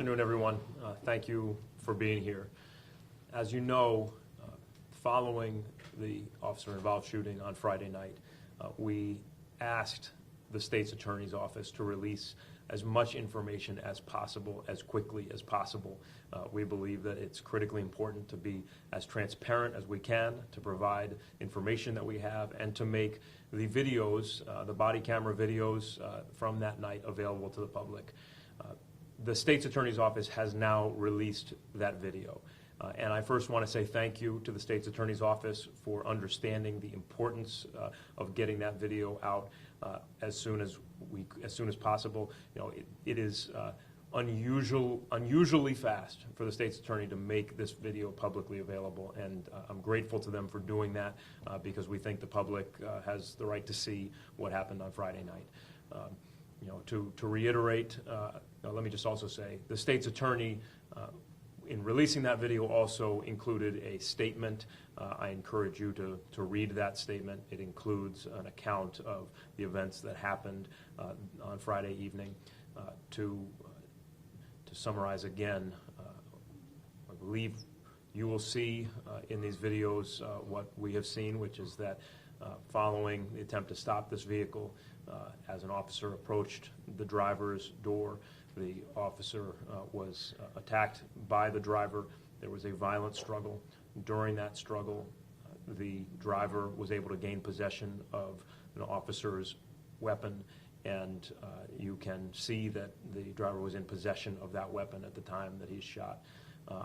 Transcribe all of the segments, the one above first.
Good afternoon, everyone. Thank you for being here. As you know, following the officer-involved shooting on Friday night, we asked the state's attorney's office to release as much information as possible, as quickly as possible. We believe that it's critically important to be as transparent as we can, to provide information that we have, and to make the videos, the body camera videos from that night available to the public. The state's attorney's office has now released that video. And I first want to say thank you to the state's attorney's office for understanding the importance of getting that video out as soon as possible. You know, it is unusually fast for the state's attorney to make this video publicly available, and I'm grateful to them for doing that because we think the public has the right to see what happened on Friday night. You know, to reiterate, let me just also say the state's attorney in releasing that video also included a statement. I encourage you to read that statement. It includes an account of the events that happened on Friday evening. To summarize again, I believe you will see in these videos what we have seen, which is that following the attempt to stop this vehicle, as an officer approached the driver's door, the officer was attacked by the driver. There was a violent struggle. During that struggle, the driver was able to gain possession of an officer's weapon, and you can see that the driver was in possession of that weapon at the time that he's shot.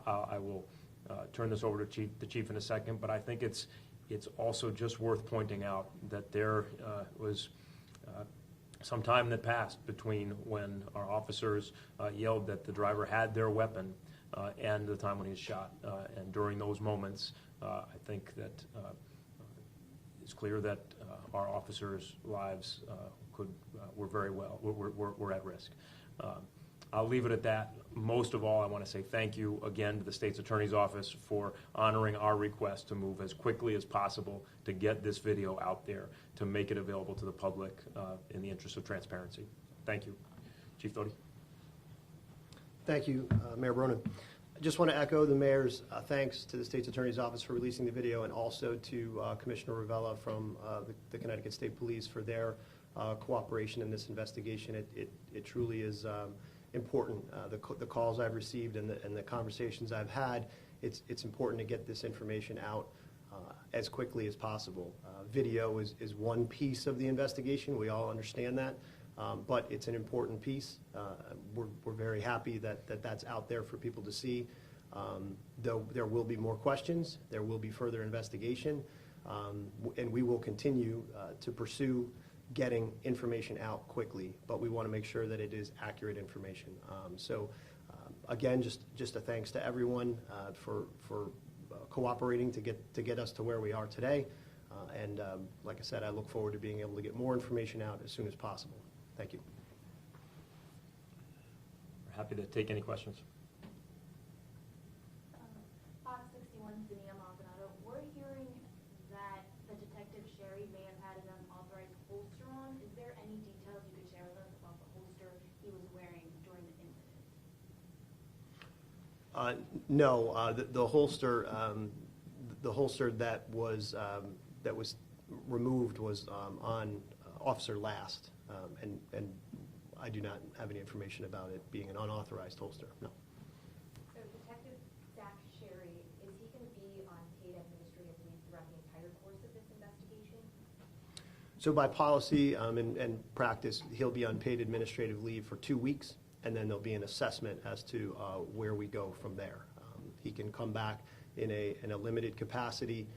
I will turn this over to the chief in a second, but I think it's also just worth pointing out that there was some time that passed between when our officers yelled that the driver had their weapon and the time when he was shot. And during those moments, I think that it's clear that our officers' lives were at risk. I'll leave it at that. Most of all, I want to say thank you again to the state's attorney's office for honoring our request to move as quickly as possible to get this video out there, to make it available to the public in the interest of transparency. Thank you. Chief Doty. Thank you, Mayor Bronin. I just want to echo the mayor's thanks to the state's attorney's office for releasing the video, and also to Commissioner Ravella from the Connecticut State Police for their cooperation in this investigation. It truly is important. The calls I've received and the conversations I've had, it's important to get this information out as quickly as possible. Video is one piece of the investigation. We all understand that, but it's an important piece. We're very happy that that's out there for people to see. Though there will be more questions, there will be further investigation, and we will continue to pursue getting information out quickly, but we want to make sure that it is accurate information. Again, just a thanks to everyone for cooperating to get us to where we are today. Like I said, I look forward to being able to get more information out as soon as possible. Thank you. We're happy to take any questions. Fox 61's Dania Maldonado. We're hearing that the detective Sherry may have had an unauthorized holster on. Is there any details you could share with us about the holster he was wearing during the incident? No, the holster that was removed was on Officer Last, and I do not have any information about it being an unauthorized holster. No. So Detective Zach Sherry, is he going to be on paid administrative leave throughout the entire course of this investigation? So by policy and practice, he'll be on paid administrative leave for 2 weeks, and then there'll be an assessment as to where we go from there. He can come back in a limited capacity.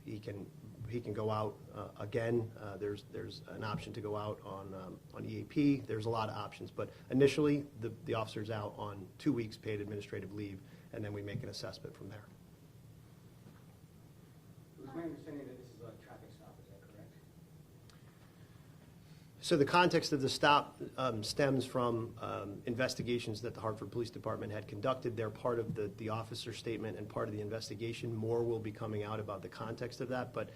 He can go out again. There's an option to go out on EAP. There's a lot of options, but initially the officer's out on 2 weeks paid administrative leave, and then we make an assessment from there. It was my understanding that this is a traffic stop. Is that correct? So the context of the stop stems from investigations that the Hartford Police Department had conducted. They're part of the officer statement and part of the investigation. More will be coming out about the context of that, but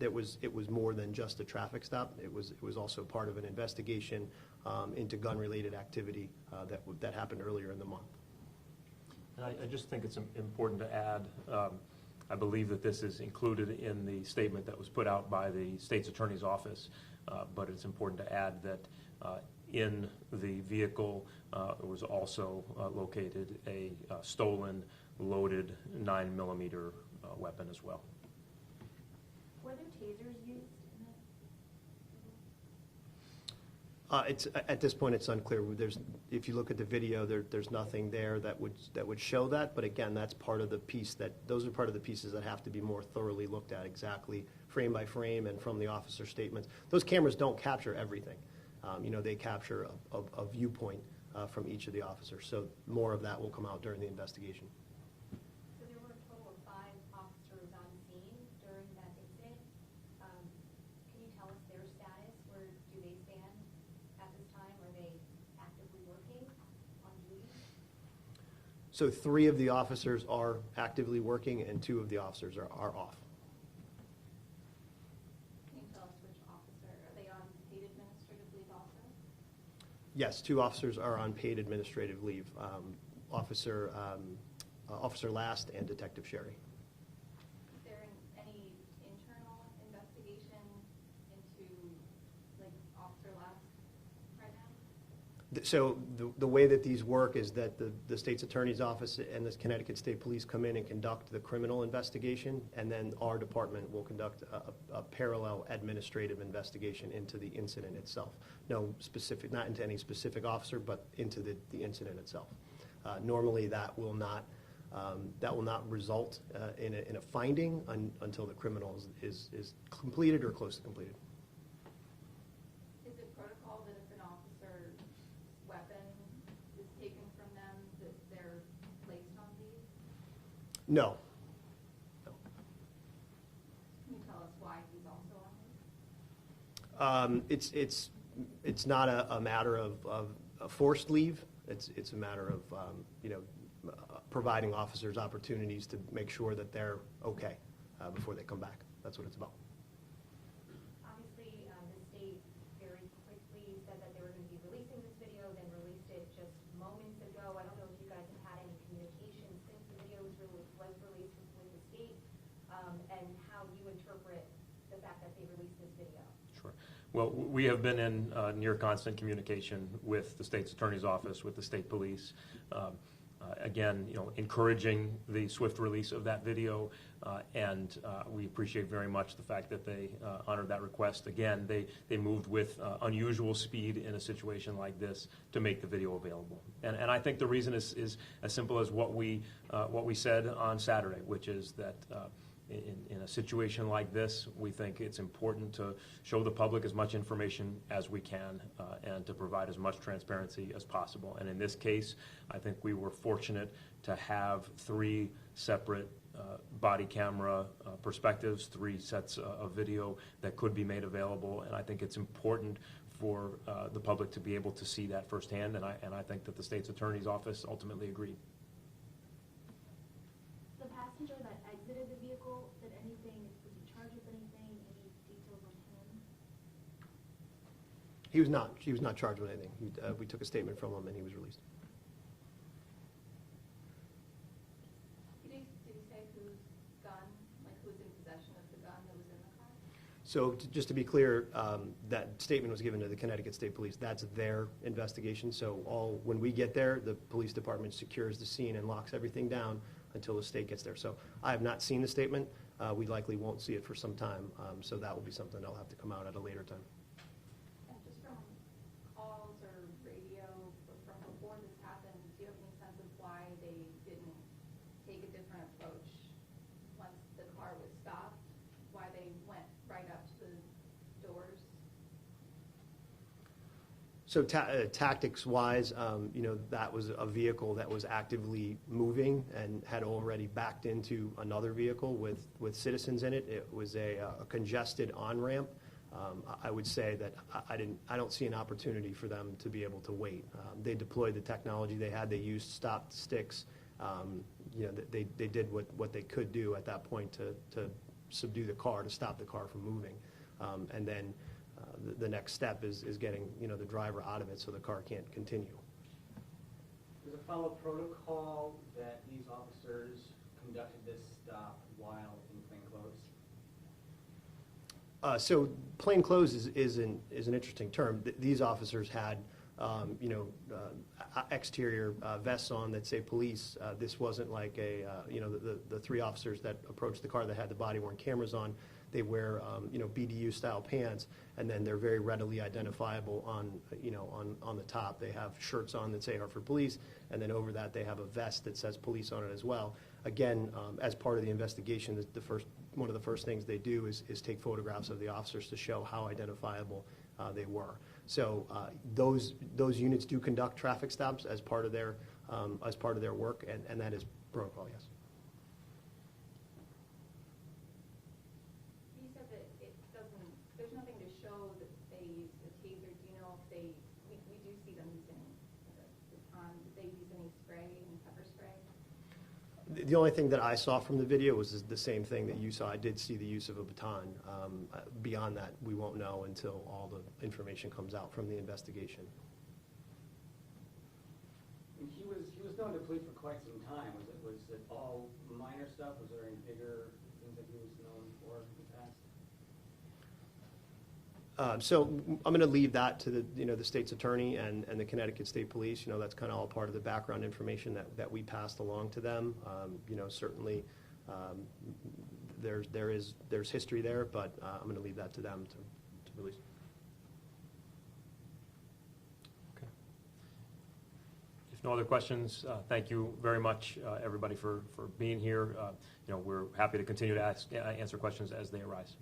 it was more than just a traffic stop. It was also part of an investigation into gun-related activity that happened earlier in the month. And I just think it's important to add, I believe that this is included in the statement that was put out by the State's Attorney's Office, but it's important to add that in the vehicle was also located a stolen, loaded 9mm weapon as well. Were there tasers used in It's at this point, it's unclear. If you look at the video, there's nothing there that would show that. But again, that's part of the piece those are part of the pieces that have to be more thoroughly looked at, exactly frame by frame and from the officer statements. Those cameras don't capture everything. They capture a viewpoint from each of the officers. So more of that will come out during the investigation. So there were a total of 5 officers on scene during that incident. Can you tell us their status? Where do they stand at this time? Are they actively working on duty? So 3 of the officers are actively working and 2 of the officers are off. Can you tell us which officer? Are they on paid administrative leave also? Yes, 2 officers are on paid administrative leave, Officer Last and Detective Sherry. Is there any internal investigation into, Officer Last right now? So the way that these work is that the State's Attorney's Office and the Connecticut State Police come in and conduct the criminal investigation, and then our department will conduct a parallel administrative investigation into the incident itself. No specific, not into any specific officer, but into the incident itself. Normally, that will not result in a finding until the criminal is completed or close to completed. Is it protocol that if an officer's weapon is taken from them, that they're placed on leave? No. Can you tell us why he's also on leave? It's not a matter of forced leave. It's a matter of providing officers opportunities to make sure that they're okay before they come back. That's what it's about. Obviously, the state very quickly said that they were going to be releasing this video, then released it just moments ago. I don't know if you guys have had any communication since the video was released with the state, and how you interpret the fact that they released this video. Sure. Well, we have been in near constant communication with the State's Attorney's Office, with the State Police. Again, encouraging the swift release of that video, and we appreciate very much the fact that they honored that request. Again, they moved with unusual speed in a situation like this to make the video available. And I think the reason is as simple as what we said on Saturday, which is that in a situation like this, we think it's important to show the public as much information as we can and to provide as much transparency as possible. And in this case, I think we were fortunate to have 3 separate body camera perspectives, 3 sets of video that could be made available. And I think it's important for the public to be able to see that firsthand. And I think that the State's Attorney's Office ultimately agreed. The passenger that exited the vehicle, was he charged with anything? Any details on him? He was not. He was not charged with anything. We took a statement from him, and he was released. Did he say whose gun, who's in possession of the gun that was in the car? So just to be clear, that statement was given to the Connecticut State Police. That's their investigation. So when we get there, the police department secures the scene and locks everything down until the state gets there. So I have not seen the statement. We likely won't see it for some time. So that will be something that'll have to come out at a later time. And just from calls or radio from before this happened, do you have any sense of why they didn't take a different approach once the car was stopped? Why they went right up to the doors? So tactics-wise, that was a vehicle that was actively moving and had already backed into another vehicle with citizens in it. It was a congested on-ramp I would say that I don't see an opportunity for them to be able to wait. They deployed the technology they had. They used stop sticks. They did what they could do at that point to subdue the car, to stop the car from moving. And then the next step is getting the driver out of it so the car can't continue. Does it follow protocol that these officers conducted this stop while in plainclothes? So plainclothes is an interesting term. These officers had exterior vests on that say police. This wasn't like the three officers that approached the car that had the body-worn cameras on. They wear BDU-style pants, and then they're very readily identifiable on the top. They have shirts on that say Hartford Police, and then over that they have a vest that says police on it as well. Again, as part of the investigation, one of the first things they do is take photographs of the officers to show how identifiable they were. So those units do conduct traffic stops as part of their work, and that is protocol, yes. You said that there's nothing to show that they used a taser. Do you know if we do see them using the baton, did they use any spray and pepper spray? The only thing that I saw from the video was the same thing that you saw. I did see the use of a baton. Beyond that, we won't know until all the information comes out from the investigation. He was known to police for quite some time. Was it all minor stuff? Was there any bigger things that he was known for in the past? So I'm going to leave that to the state's attorney and the Connecticut State Police. That's kind of all part of the background information that we passed along to them. Certainly there's history there, but I'm going to leave that to them to release. Okay. If no other questions, thank you very much, everybody, for being here. We're happy to continue to answer questions as they arise.